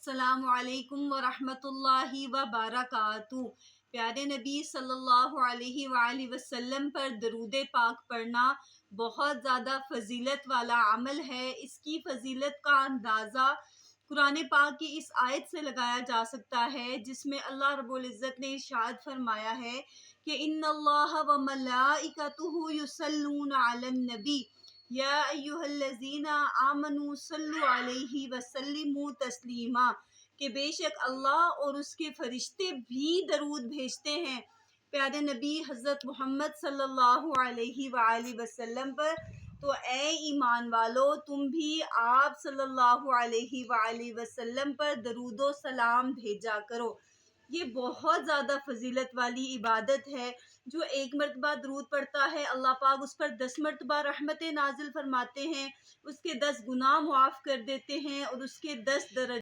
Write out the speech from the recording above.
السلام علیکم ورحمۃ اللہ وبرکاتہ۔ پیارے نبی صلی اللہ علیہ وآلہ وسلم پر درود پاک پڑھنا بہت زیادہ فضیلت والا عمل ہے۔ اس کی فضیلت کا اندازہ قرآن پاک کی اس آیت سے لگایا جا سکتا ہے، جس میں اللہ رب العزت نے ارشاد فرمایا ہے کہ ان اللہ وملائکتہ یصلون علی النبی یا ایھا الذین آمنوا صلوا علیہ وسلموا تسلیما، کہ بے شک اللہ اور اس کے فرشتے بھی درود بھیجتے ہیں پیارے نبی حضرت محمد صلی اللہ علیہ وآلہ وسلم پر۔ تو اے ایمان والو، تم بھی آپ صلی اللہ علیہ وآلہ وسلم پر درود و سلام بھیجا کرو۔ یہ بہت زیادہ فضیلت والی عبادت ہے۔ جو ایک مرتبہ درود پڑھتا ہے، اللہ پاک اس پر 10 مرتبہ رحمتیں نازل فرماتے ہیں، اس کے 10 گناہ معاف کر دیتے ہیں اور اس کے 10 درجات